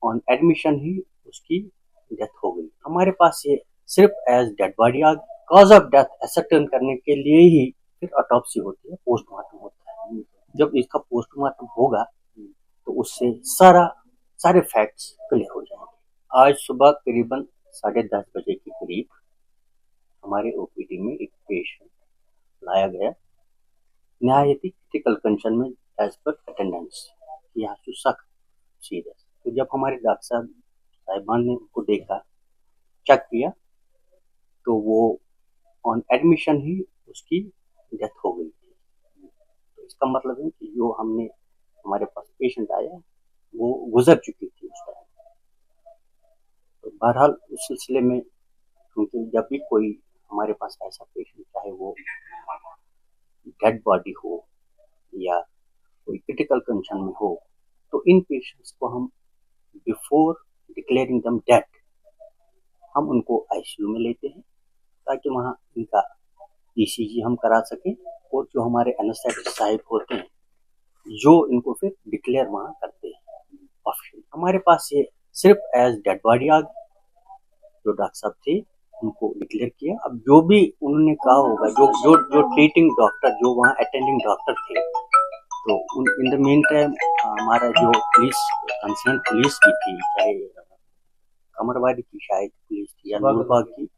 On admission ही उसकी death हो गई। हमारे पास ये सिर्फ एज डेड बॉडी आ गई। कॉज ऑफ डेथ एसर्टेन करने के लिए ही फिर ऑटोप्सी होती है, पोस्टमार्टम होता है। जब इसका पोस्टमार्टम होगा तो उससे सारे फैक्ट्स क्लियर हो जाएंगे। आज सुबह करीबन 10:30 बजे के करीब हमारे ओपीडी में एक पेशेंट लाया गया, नहायत ही क्रिटिकल कंडीशन में एज पर अटेंडेंस, यहाँ से सख्त सीरियस। तो जब हमारे डॉक्टर साहिबान ने उनको देखा, चेक किया, तो वो ऑन एडमिशन ही उसकी डेथ हो गई थी। तो इसका मतलब है कि जो हमारे पास पेशेंट आया वो गुजर चुकी थी उस टाइम। तो बहरहाल उस सिलसिले में, क्योंकि जब भी कोई हमारे पास ऐसा पेशेंट, चाहे वो डेड बॉडी हो या कोई क्रिटिकल कंडीशन में हो, तो इन पेशेंट्स को हम बिफोर डिक्लेयरिंग देम डेड हम उनको आईसीयू में लेते हैं, ताकि वहाँ इनका ईसीजी हम करा सकें, और जो हमारे एनेस्थेटिस्ट साहब होते हैं जो इनको फिर डिक्लेयर वहाँ करते हैं ऑफिशियल। हमारे पास ये सिर्फ एज डेड बॉडी आ गई। जो डॉक्टर साहब थे उनको डिक्लेयर किया। अब जो भी उन्होंने कहा होगा, जो जो जो ट्रीटिंग डॉक्टर, जो वहाँ अटेंडिंग डॉक्टर थे, तो इन द मेन टाइम हमारा जो पुलिस, कंसर्न पुलिस भी थी, चाहे कमरवाड़ी की शायद पुलिस थी या नूरबाग की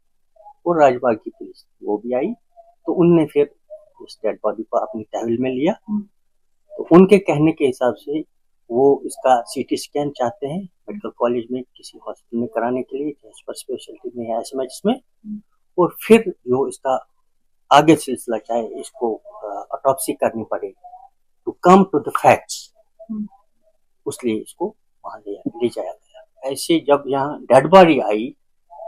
और राजबाग की पुलिस, वो भी आई। तो उनने फिर इस डेड बॉडी को अपनी तहवील में लिया। तो उनके कहने के हिसाब से वो इसका सीटी स्कैन चाहते हैं मेडिकल कॉलेज में किसी हॉस्पिटल में कराने के लिए, चाहे सुपर स्पेशलिटी में या एसएमएच में, और फिर जो इसका आगे सिलसिला, चाहे इसको ऑटोप्सी करनी पड़े to come to the facts, उसलिए इसको वहां ले जाया गया। ऐसे जब यहाँ डेड बॉडी आई,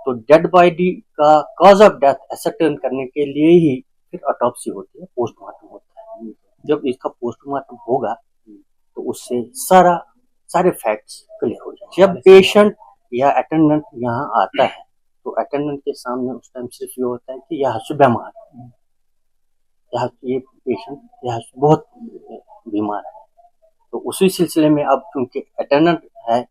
तो डेड बॉडी का कॉज ऑफ डेथ एसर्टेन करने के लिए ही फिर ऑटोप्सी होती है, पोस्टमार्टम होता है। जब इसका पोस्टमार्टम होगा तो उससे सारे फैक्ट्स क्लियर हो जाएंगे। जब पेशेंट या अटेंडेंट यहाँ आता है, तो अटेंडेंट के सामने उस टाइम सिर्फ ये होता है कि यहाँ से बीमार है, यहाँ ये पेशेंट यहाँ से बहुत बीमार है। तो उसी सिलसिले में अब क्योंकि अटेंडेंट है,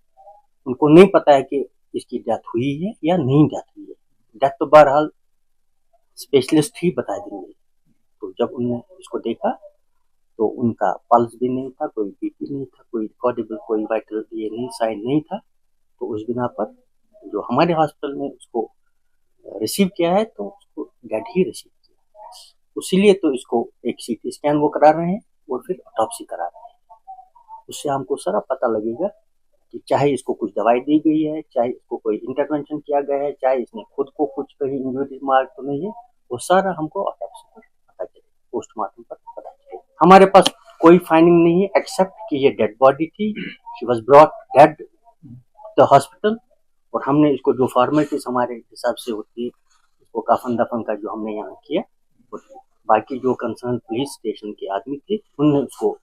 उनको नहीं पता है कि इसकी डेथ हुई है या नहीं डेथ हुई है। डेथ तो बहरहाल स्पेशलिस्ट ही बता देंगे। तो जब उन्होंने इसको देखा तो उनका पल्स भी नहीं था, कोई बीपी नहीं था, कोई रिकॉर्डेबल, कोई वाइटल ये नहीं, साइन नहीं था। तो उस बिना पर जो हमारे हॉस्पिटल में उसको रिसीव किया है, तो उसको डेड ही रिसीव किया, इसीलिए तो इसको एक सीटी स्कैन वो करा रहे हैं और फिर ऑटोप्सी करा रहे हैं। उससे हमको सारा पता लगेगा कि चाहे इसको कुछ दवाई दी गई है, चाहे इसको कोई इंटरवेंशन किया गया है, चाहे इसने खुद को कुछ कहीं इंजरी मार्क तो नहीं है, वो सारा हमको ऑटोप्सी पर पता चलेगा, पोस्टमार्टम पर पता चलेगा। हमारे पास कोई फाइंडिंग नहीं है एक्सेप्ट कि ये डेड बॉडी थी, she was brought dead the hospital, और हमने इसको जो फॉर्मेलिटीज हमारे हिसाब से होती है, इसको कफन दफन का जो हमने यहाँ किया, बाकी जो कंसर्न पुलिस स्टेशन के आदमी थे उनने उसको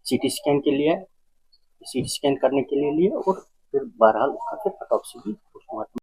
सीटी स्कैन के लिए, सीटी स्कैन करने के लिए लिया, और फिर बहरहाल उसका फिर ऑटोप्सी भी पोस्टमार्टम